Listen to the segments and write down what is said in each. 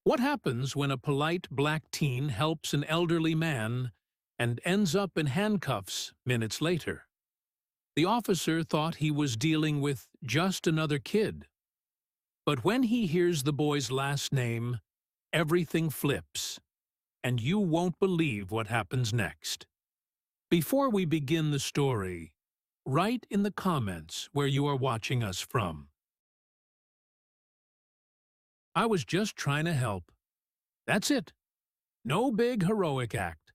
What happens when a polite black teen helps an elderly man and ends up in handcuffs minutes later? The officer thought he was dealing with just another kid. But when he hears the boy's last name, everything flips, and you won't believe what happens next. Before we begin the story, write in the comments where you are watching us from. I was just trying to help. That's it. No big heroic act.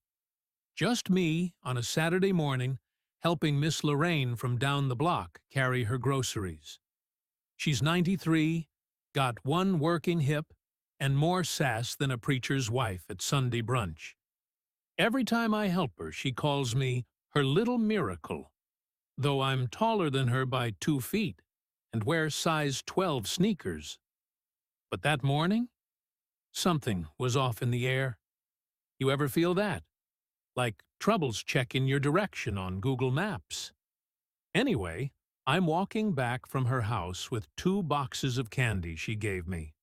Just me on a Saturday morning helping Miss Lorraine from down the block carry her groceries. She's 93, got one working hip, and more sass than a preacher's wife at Sunday brunch. Every time I help her, she calls me her little miracle, though I'm taller than her by 2 feet and wear size 12 sneakers. But that morning, something was off in the air. You ever feel that? Like trouble's checking your direction on Google Maps. Anyway, I'm walking back from her house with 2 boxes of candy she gave me.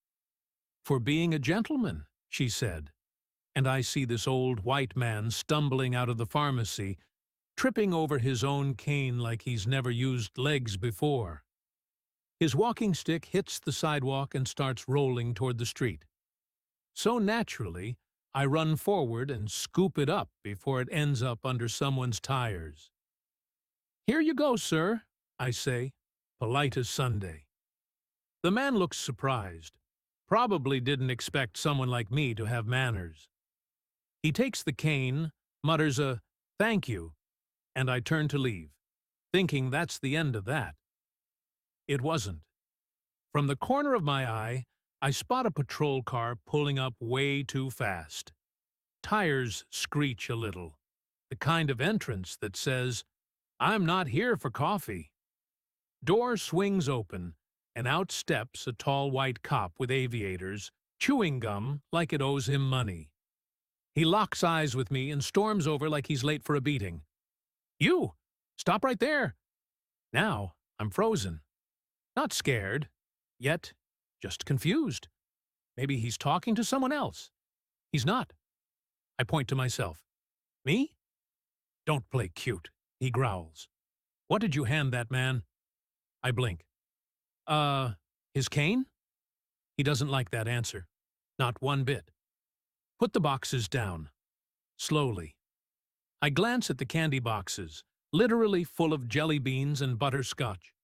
For being a gentleman, she said, and I see this old white man stumbling out of the pharmacy, tripping over his own cane like he's never used legs before. His walking stick hits the sidewalk and starts rolling toward the street. So naturally, I run forward and scoop it up before it ends up under someone's tires. "Here you go, sir," I say, polite as Sunday. The man looks surprised. Probably didn't expect someone like me to have manners. He takes the cane, mutters a "thank you," and I turn to leave, thinking that's the end of that. It wasn't. From the corner of my eye, I spot a patrol car pulling up way too fast. Tires screech a little, the kind of entrance that says, "I'm not here for coffee." Door swings open, and out steps a tall white cop with aviators, chewing gum like it owes him money. He locks eyes with me and storms over like he's late for a beating. "You! Stop right there!" Now I'm frozen. Not scared, yet just confused. Maybe he's talking to someone else. He's not. I point to myself. "Me?" "Don't play cute," he growls. "What did you hand that man?" I blink. His cane?" He doesn't like that answer. Not one bit. "Put the boxes down." Slowly. I glance at the candy boxes, literally full of jelly beans and butterscotch,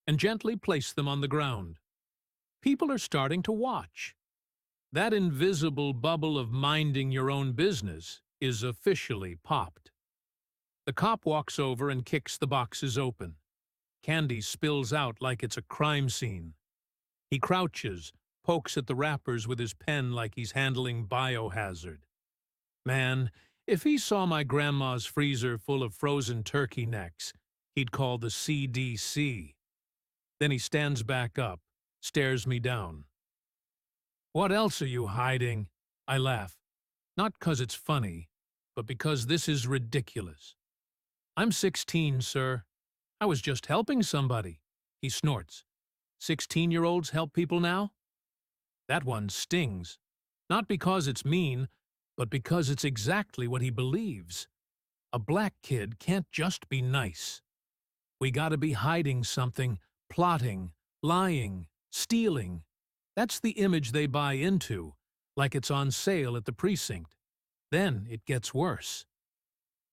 and gently place them on the ground. People are starting to watch. That invisible bubble of minding your own business is officially popped. The cop walks over and kicks the boxes open. Candy spills out like it's a crime scene. He crouches, pokes at the wrappers with his pen like he's handling biohazard. Man, if he saw my grandma's freezer full of frozen turkey necks, he'd call the CDC. Then he stands back up, stares me down. "What else are you hiding?" I laugh. Not 'cause it's funny, but because this is ridiculous. "I'm 16, sir. I was just helping somebody," he snorts. 16-year-olds help people now? That one stings. Not because it's mean, but because it's exactly what he believes. A black kid can't just be nice. We gotta be hiding something, plotting, lying, stealing. That's the image they buy into, like it's on sale at the precinct. Then it gets worse.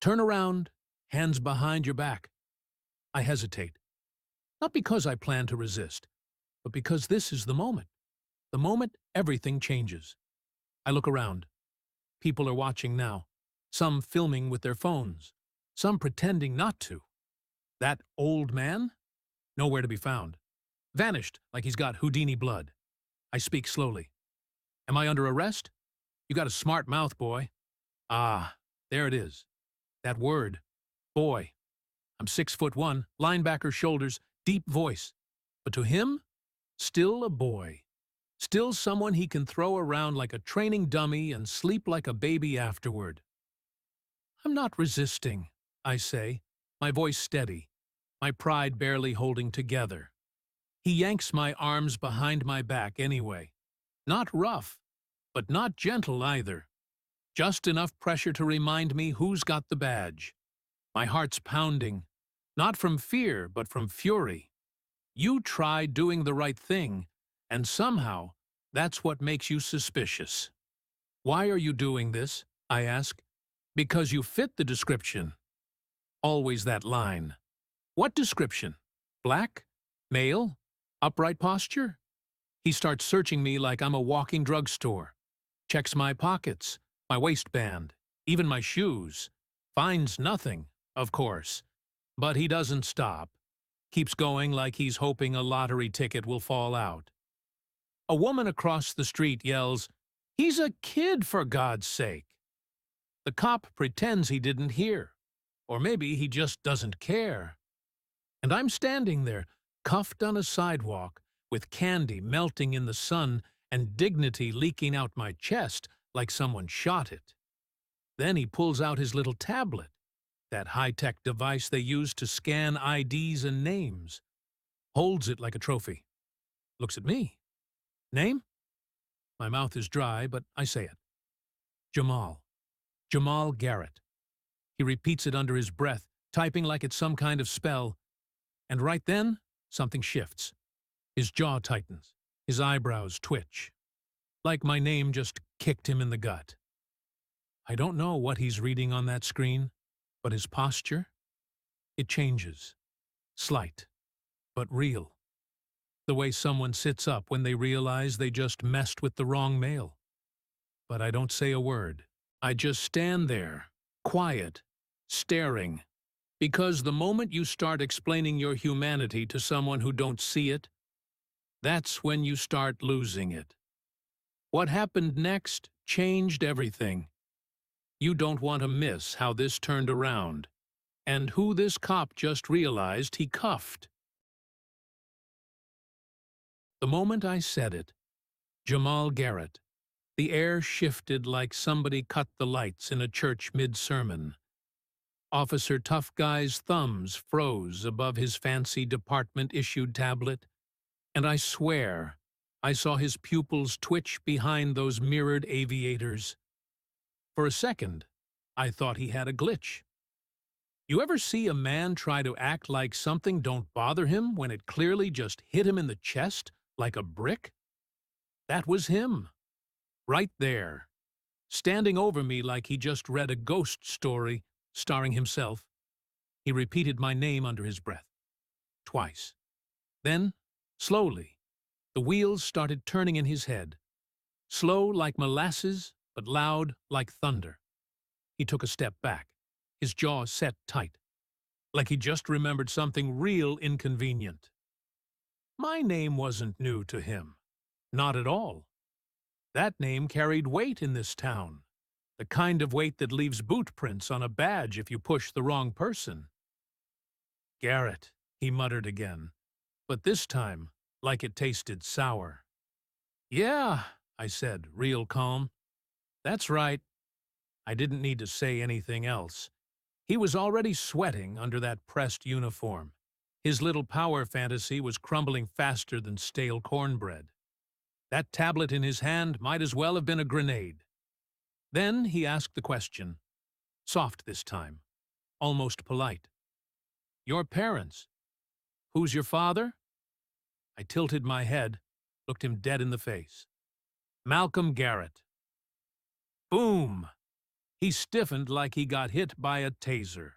"Turn around, hands behind your back." I hesitate. Not because I plan to resist, but because this is the moment everything changes. I look around. People are watching now, some filming with their phones, some pretending not to. That old man? Nowhere to be found. Vanished like he's got Houdini blood. I speak slowly. "Am I under arrest?" "You got a smart mouth, boy." Ah, there it is. That word. Boy. I'm 6'1", linebacker shoulders, deep voice. But to him, still a boy. Still someone he can throw around like a training dummy and sleep like a baby afterward. "I'm not resisting," I say, my voice steady, my pride barely holding together. He yanks my arms behind my back anyway. Not rough, but not gentle either. Just enough pressure to remind me who's got the badge. My heart's pounding, not from fear, but from fury. You try doing the right thing, and somehow that's what makes you suspicious. Why are you doing this? I ask. Because you fit the description. Always that line. What description? Black? Male? Upright posture? He starts searching me like I'm a walking drugstore. Checks my pockets, my waistband, even my shoes. Finds nothing, of course. But he doesn't stop. Keeps going like he's hoping a lottery ticket will fall out. A woman across the street yells, "He's a kid, for God's sake!" The cop pretends he didn't hear. Or maybe he just doesn't care. And I'm standing there, cuffed on a sidewalk, with candy melting in the sun and dignity leaking out my chest like someone shot it. Then he pulls out his little tablet, that high-tech device they use to scan IDs and names. Holds it like a trophy. Looks at me. Name? My mouth is dry, but I say it. Jamal. Jamal Garrett. He repeats it under his breath, typing like it's some kind of spell. And right then, something shifts. His jaw tightens. His eyebrows twitch. Like my name just kicked him in the gut. I don't know what he's reading on that screen, but his posture? It changes. Slight, but real. The way someone sits up when they realize they just messed with the wrong mail. But I don't say a word. I just stand there, quiet, staring. Because the moment you start explaining your humanity to someone who don't see it, that's when you start losing it. What happened next changed everything. You don't want to miss how this turned around, and who this cop just realized he cuffed. The moment I said it, Jamal Garrett, the air shifted like somebody cut the lights in a church mid-sermon. Officer Tough Guy's thumbs froze above his fancy department-issued tablet, and I swear I saw his pupils twitch behind those mirrored aviators. For a second, I thought he had a glitch. You ever see a man try to act like something don't bother him when it clearly just hit him in the chest like a brick? That was him. Right there. Standing over me like he just read a ghost story starring himself. He repeated my name under his breath. Twice. Then, slowly, the wheels started turning in his head. Slow like molasses, but loud like thunder. He took a step back, his jaw set tight, like he just remembered something real inconvenient. My name wasn't new to him. Not at all. That name carried weight in this town. The kind of weight that leaves boot prints on a badge if you push the wrong person. Garrett, he muttered again, but this time like it tasted sour. Yeah, I said, real calm. That's right. I didn't need to say anything else. He was already sweating under that pressed uniform. His little power fantasy was crumbling faster than stale cornbread. That tablet in his hand might as well have been a grenade. Then he asked the question, soft this time, almost polite. Your parents. Who's your father? I tilted my head, looked him dead in the face. Malcolm Garrett. Boom! He stiffened like he got hit by a taser.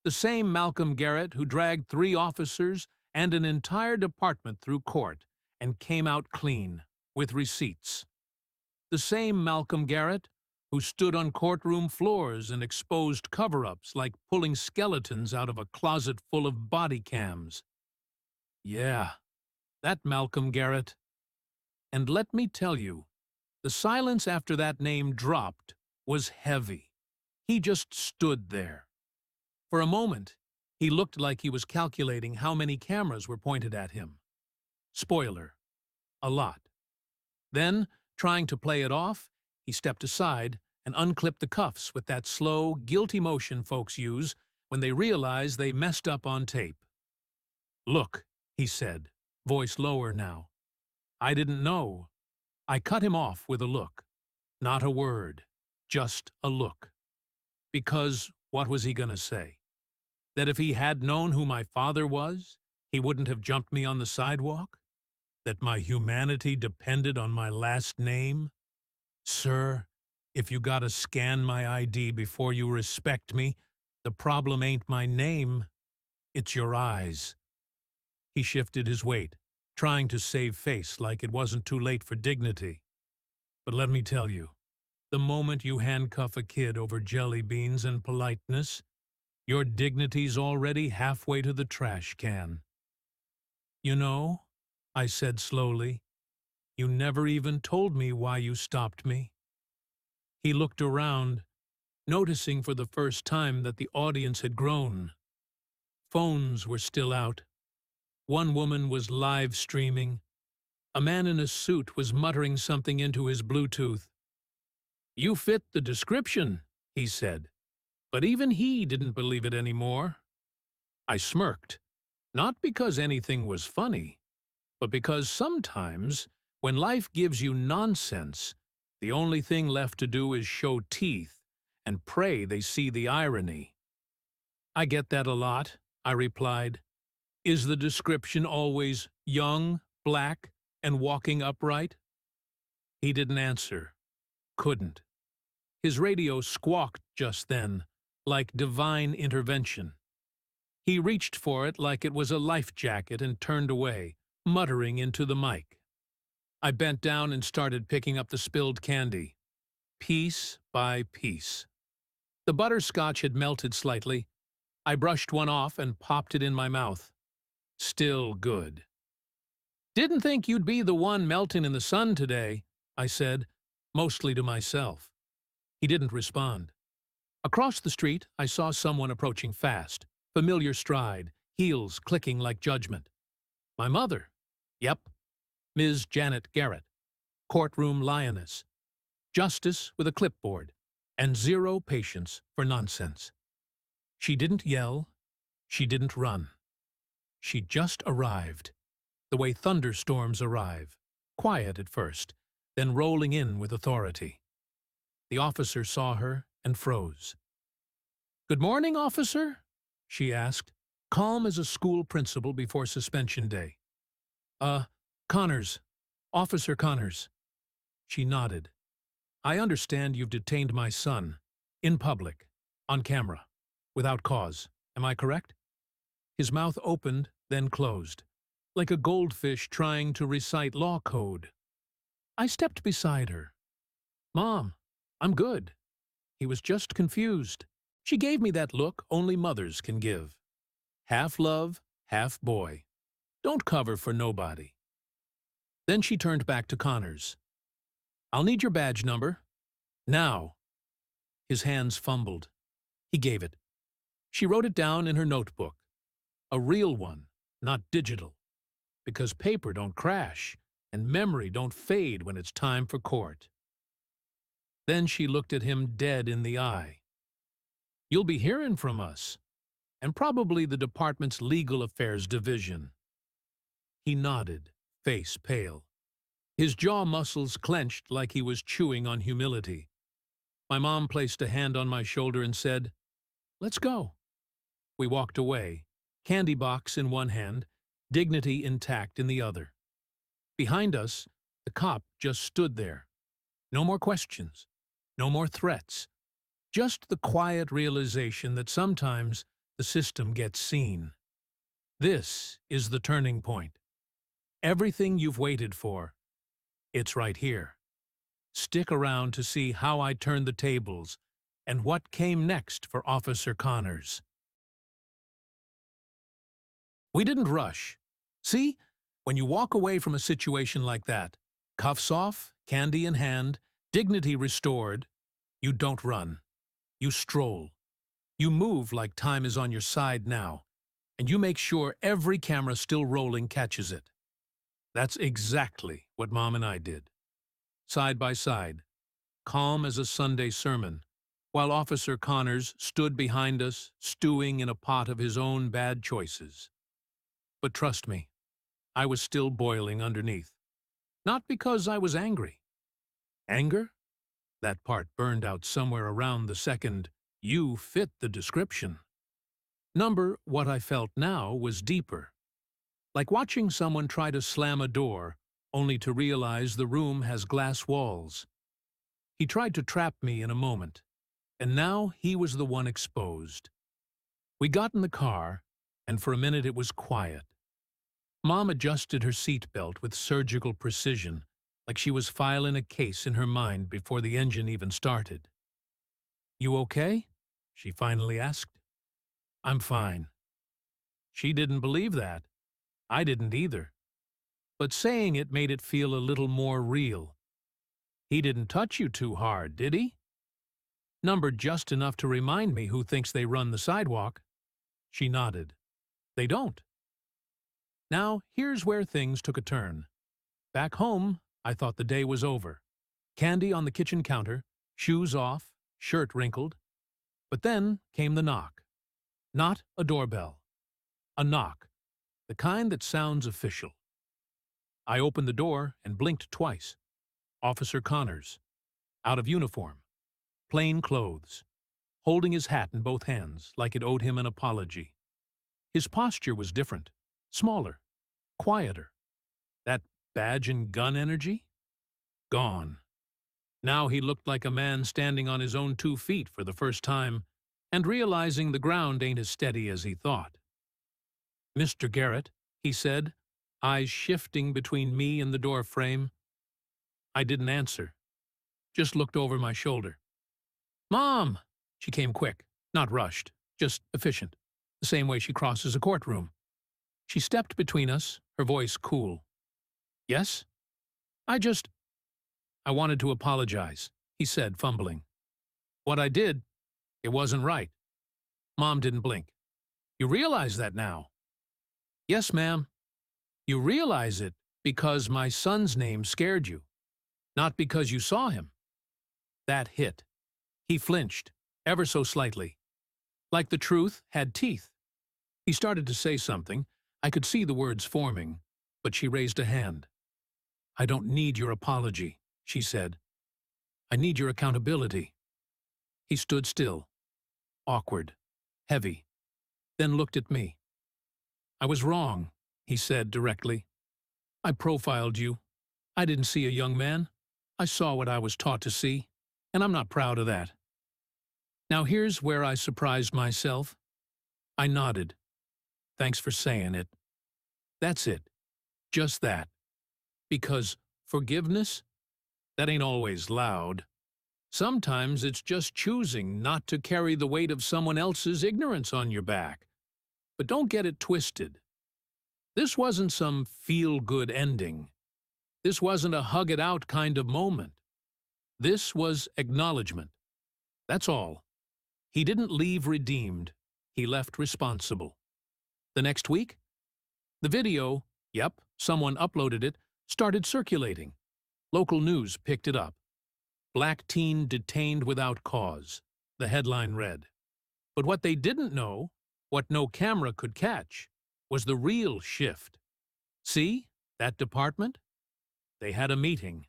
The same Malcolm Garrett who dragged 3 officers and an entire department through court and came out clean, with receipts. The same Malcolm Garrett who stood on courtroom floors and exposed cover-ups like pulling skeletons out of a closet full of body cams. Yeah, that Malcolm Garrett. And let me tell you, the silence after that name dropped was heavy. He just stood there. For a moment, he looked like he was calculating how many cameras were pointed at him. Spoiler, a lot. Then, trying to play it off, he stepped aside and unclipped the cuffs with that slow, guilty motion folks use when they realize they messed up on tape. Look, he said, voice lower now. I didn't know. I cut him off with a look. Not a word, just a look. Because what was he going to say? That if he had known who my father was, he wouldn't have jumped me on the sidewalk? That my humanity depended on my last name? Sir, if you gotta scan my ID before you respect me, the problem ain't my name, it's your eyes. He shifted his weight, trying to save face like it wasn't too late for dignity. But let me tell you, the moment you handcuff a kid over jelly beans and politeness, your dignity's already halfway to the trash can. You know, I said slowly, you never even told me why you stopped me. He looked around, noticing for the first time that the audience had grown. Phones were still out. One woman was live streaming. A man in a suit was muttering something into his Bluetooth. "You fit the description," he said. But even he didn't believe it anymore. I smirked, not because anything was funny, but because sometimes, when life gives you nonsense, the only thing left to do is show teeth and pray they see the irony. "I get that a lot," I replied. "Is the description always young, black, and walking upright?" He didn't answer. Couldn't. His radio squawked just then, like divine intervention. He reached for it like it was a life jacket and turned away, muttering into the mic. I bent down and started picking up the spilled candy, piece by piece. The butterscotch had melted slightly. I brushed one off and popped it in my mouth. Still good. "Didn't think you'd be the one melting in the sun today," I said, mostly to myself. He didn't respond. Across the street, I saw someone approaching fast, familiar stride, heels clicking like judgment. My mother. Yep. Ms. Janet Garrett. Courtroom lioness. Justice with a clipboard. And zero patience for nonsense. She didn't yell. She didn't run. She just arrived, the way thunderstorms arrive, quiet at first, then rolling in with authority. The officer saw her and froze. "Good morning, officer," she asked, calm as a school principal before suspension day. Connors. Officer Connors." She nodded. "I understand you've detained my son, in public, on camera, without cause. Am I correct?" His mouth opened, then closed, like a goldfish trying to recite law code. I stepped beside her. "Mom, I'm good." He was just confused. She gave me that look only mothers can give. Half love, half boy. Don't cover for nobody. Then she turned back to Connors. "I'll need your badge number. Now." His hands fumbled. He gave it. She wrote it down in her notebook. A real one, not digital. Because paper don't crash, and memory don't fade when it's time for court. Then she looked at him dead in the eye. "You'll be hearing from us, and probably the department's legal affairs division." He nodded, face pale. His jaw muscles clenched like he was chewing on humility. My mom placed a hand on my shoulder and said, "Let's go." We walked away, candy box in one hand, dignity intact in the other. Behind us, the cop just stood there. No more questions, no more threats, just the quiet realization that sometimes the system gets seen. This is the turning point. Everything you've waited for, it's right here. Stick around to see how I turned the tables and what came next for Officer Connors. We didn't rush. See, when you walk away from a situation like that, cuffs off, candy in hand, dignity restored, you don't run. You stroll. You move like time is on your side now, and you make sure every camera still rolling catches it. That's exactly what Mom and I did. Side by side, calm as a Sunday sermon, while Officer Connors stood behind us, stewing in a pot of his own bad choices. But trust me, I was still boiling underneath. Not because I was angry. Anger? That part burned out somewhere around the second, "You fit the description." Number, what I felt now was deeper. Like watching someone try to slam a door, only to realize the room has glass walls. He tried to trap me in a moment, and now he was the one exposed. We got in the car, and for a minute it was quiet. Mom adjusted her seatbelt with surgical precision, like she was filing a case in her mind before the engine even started. "You okay?" she finally asked. "I'm fine." She didn't believe that. I didn't either. But saying it made it feel a little more real. "He didn't touch you too hard, did he?" Numbered just enough to remind me who thinks they run the sidewalk. She nodded. "They don't." Now, here's where things took a turn. Back home, I thought the day was over. Candy on the kitchen counter, shoes off, shirt wrinkled. But then came the knock. Not a doorbell. A knock. The kind that sounds official. I opened the door and blinked twice. Officer Connors. Out of uniform. Plain clothes. Holding his hat in both hands like it owed him an apology. His posture was different. Smaller. Quieter. That badge and gun energy? Gone. Now he looked like a man standing on his own 2 feet for the first time and realizing the ground ain't as steady as he thought. "Mr. Garrett," he said, eyes shifting between me and the door frame. I didn't answer. Just looked over my shoulder. "Mom!" She came quick, not rushed, just efficient, the same way she crosses a courtroom. She stepped between us, her voice cool. "Yes?" I wanted to apologize," he said, fumbling. "What I did, it wasn't right." Mom didn't blink. "You realize that now?" "Yes, ma'am." "You realize it because my son's name scared you, not because you saw him." That hit. He flinched, ever so slightly. Like the truth had teeth. He started to say something. I could see the words forming, but she raised a hand. "I don't need your apology," she said. "I need your accountability." He stood still, awkward, heavy, then looked at me. "I was wrong," he said directly. "I profiled you. I didn't see a young man. I saw what I was taught to see, and I'm not proud of that." Now here's where I surprised myself. I nodded. "Thanks for saying it." That's it. Just that. Because forgiveness? That ain't always loud. Sometimes it's just choosing not to carry the weight of someone else's ignorance on your back. But don't get it twisted. This wasn't some feel-good ending. This wasn't a hug-it-out kind of moment. This was acknowledgement. That's all. He didn't leave redeemed. He left responsible. The next week? The video, yep, someone uploaded it, started circulating. Local news picked it up. "Black teen detained without cause," the headline read. But what they didn't know, what no camera could catch, was the real shift. See, that department? They had a meeting.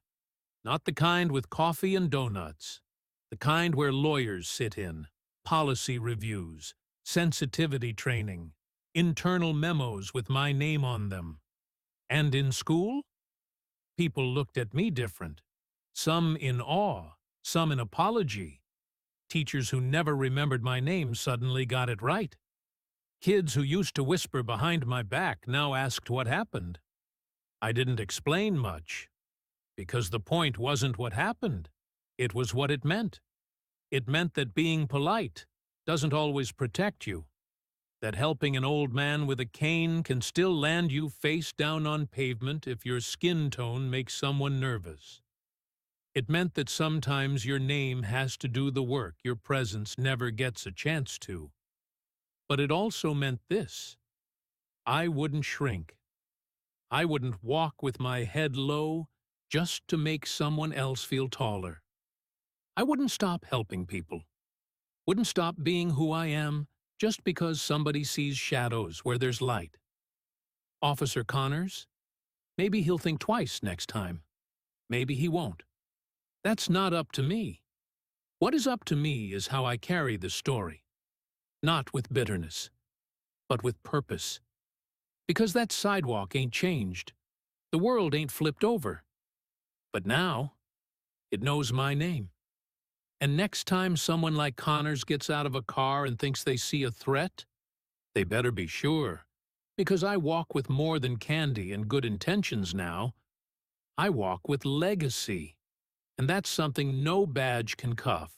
Not the kind with coffee and donuts. The kind where lawyers sit in, policy reviews, sensitivity training, internal memos with my name on them. And in school? People looked at me different. Some in awe, some in apology. Teachers who never remembered my name suddenly got it right. Kids who used to whisper behind my back now asked what happened. I didn't explain much, because the point wasn't what happened. It was what it meant. It meant that being polite doesn't always protect you. That helping an old man with a cane can still land you face down on pavement if your skin tone makes someone nervous. It meant that sometimes your name has to do the work your presence never gets a chance to. But it also meant this. I wouldn't shrink. I wouldn't walk with my head low just to make someone else feel taller. I wouldn't stop helping people. Wouldn't stop being who I am just because somebody sees shadows where there's light. Officer Connors? Maybe he'll think twice next time. Maybe he won't. That's not up to me. What is up to me is how I carry the story. Not with bitterness, but with purpose. Because that sidewalk ain't changed. The world ain't flipped over. But now, it knows my name. And next time someone like Connors gets out of a car and thinks they see a threat, they better be sure. Because I walk with more than candy and good intentions now. I walk with legacy. And that's something no badge can cuff.